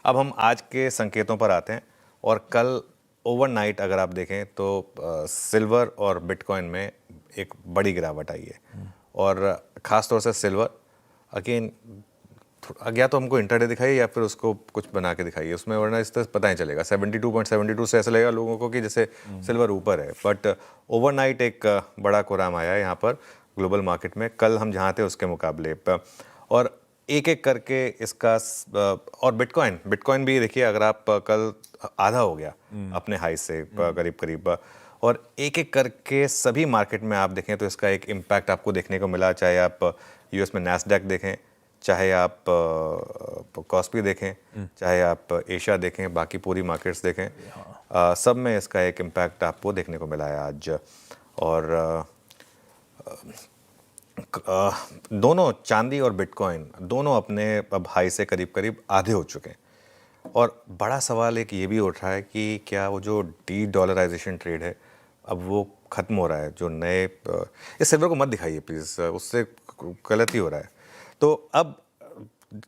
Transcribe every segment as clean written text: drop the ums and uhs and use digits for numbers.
अब हम आज के संकेतों पर आते हैं और कल ओवरनाइट अगर आप देखें तो सिल्वर और बिटकॉइन में एक बड़ी गिरावट आई है और ख़ास तौर से सिल्वर अगेन या तो हमको इंटरडे दिखाइए या फिर उसको कुछ बना के दिखाइए उसमें, वरना इस तरह पता ही चलेगा 72.72 से ऐसा लगेगा लोगों को कि जैसे सिल्वर ऊपर है, बट ओवरनाइट एक बड़ा कोराम आया है यहाँ पर ग्लोबल मार्केट में कल हम जहाँ थे उसके मुकाबले और एक एक करके इसका और बिटकॉइन भी देखिए, अगर आप कल आधा हो गया अपने हाई से करीब करीब, और एक एक करके सभी मार्केट में आप देखें तो इसका एक इम्पैक्ट आपको देखने को मिला, चाहे आप यूएस में नैस्डैक देखें, चाहे आप कॉस्पी देखें, चाहे आप एशिया देखें, बाकी पूरी मार्केट्स देखें, सब में इसका एक इम्पैक्ट आपको देखने को मिला है आज। और दोनों चांदी और बिटकॉइन दोनों अपने अब हाई से करीब करीब आधे हो चुके हैं और बड़ा सवाल एक ये भी उठ रहा है कि क्या वो जो डी डॉलराइजेशन ट्रेड है अब वो ख़त्म हो रहा है, जो नए इस सिल्वर को मत दिखाइए प्लीज़, उससे गलत ही हो रहा है। तो अब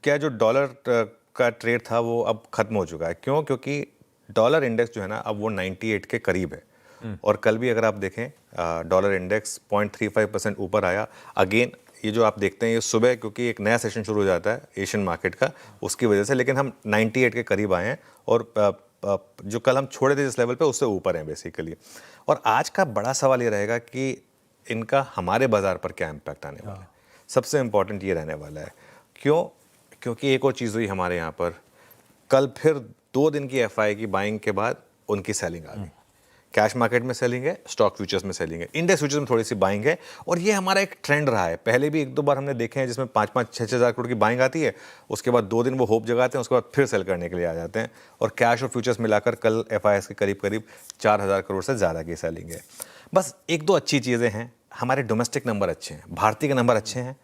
क्या जो डॉलर का ट्रेड था वो अब ख़त्म हो चुका है, क्यों? क्योंकि डॉलर इंडेक्स जो है ना अब वो 98 के करीब है और कल भी अगर आप देखें डॉलर इंडेक्स 0.35% ऊपर आया। अगेन ये जो आप देखते हैं ये सुबह, क्योंकि एक नया सेशन शुरू हो जाता है एशियन मार्केट का, उसकी वजह से, लेकिन हम 98 के करीब आए हैं और जो कल हम छोड़े थे जिस लेवल पे उससे ऊपर हैं बेसिकली। और आज का बड़ा सवाल ये रहेगा कि इनका हमारे बाज़ार पर क्या इम्पैक्ट आने वाला है। सबसे इम्पॉर्टेंट ये रहने वाला है, क्यों? क्योंकि एक और चीज़ हुई हमारे यहाँ पर, कल फिर 2 दिन की एफआई की बाइंग के बाद उनकी सेलिंग आ गई। कैश मार्केट में सेलिंग है, स्टॉक फ्यूचर्स में सेलिंग है, इंडेक्स फ्यूचर्स में थोड़ी सी बाइंग है और ये हमारा एक ट्रेंड रहा है। पहले भी 1-2 बार हमने देखे हैं जिसमें 5-5, 6-6 हज़ार करोड़ की बाइंग आती है, उसके बाद 2 दिन वो होप जगाते हैं, उसके बाद फिर सेल करने के लिए आ जाते हैं और कैश और फ्यूचर्स मिलाकर कल एफआईएस के करीब करीब 4,000 करोड़ से ज़्यादा की सेलिंग है। बस 1-2 अच्छी चीज़ें हैं, हमारे डोमेस्टिक नंबर अच्छे हैं, भारतीय के नंबर अच्छे हैं,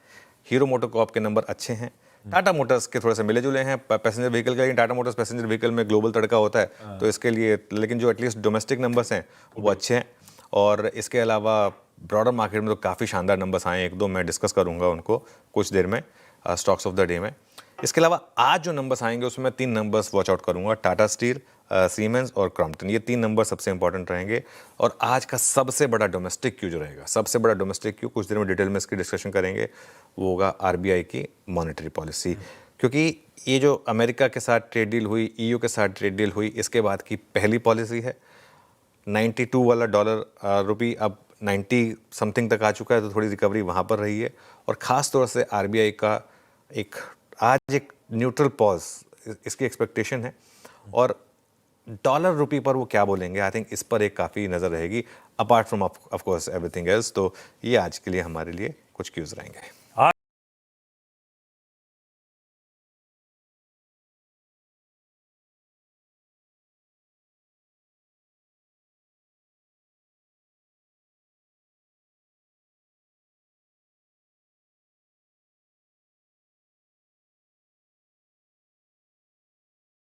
हीरो मोटोकॉर्प के नंबर अच्छे हैं, टाटा मोटर्स के थोड़े से मिले जुले हैं पैसेंजर व्हीकल के लिए। टाटा मोटर्स पैसेंजर व्हीकल में ग्लोबल तड़का होता है तो इसके लिए, लेकिन जो एटलीस्ट डोमेस्टिक नंबर्स हैं वो अच्छे हैं। और इसके अलावा ब्रॉडर मार्केट में तो काफ़ी शानदार नंबर्स आए हैं, 1-2 मैं डिस्कस करूंगा उनको कुछ देर में स्टॉक्स ऑफ द डे में। इसके अलावा आज जो नंबर्स आएंगे उसमें 3 नंबर्स वॉच आउट करूंगा, टाटा स्टील, सीमेंस और क्रॉम्पटन, ये 3 नंबर सबसे इंपॉर्टेंट रहेंगे। और आज का सबसे बड़ा डोमेस्टिक क्यू जो रहेगा, सबसे बड़ा डोमेस्टिक क्यू, कुछ देर में डिटेल में इसकी डिस्कशन करेंगे, वो होगा आरबीआई की मॉनेटरी पॉलिसी। क्योंकि ये जो अमेरिका के साथ ट्रेड डील हुई, ईयू के साथ ट्रेड डील हुई, इसके बाद की पहली पॉलिसी है। 92 वाला डॉलर रुपी अब 90 समथिंग तक आ चुका है, तो थोड़ी रिकवरी वहाँ पर रही है। और ख़ास तौर से आरबीआई का आज एक न्यूट्रल पॉज इसकी एक्सपेक्टेशन है और डॉलर रुपी पर वो क्या बोलेंगे, आई थिंक इस पर एक काफ़ी नज़र रहेगी, apart from of course everything else. तो ये आज के लिए हमारे लिए कुछ क्यूज़ रहेंगे।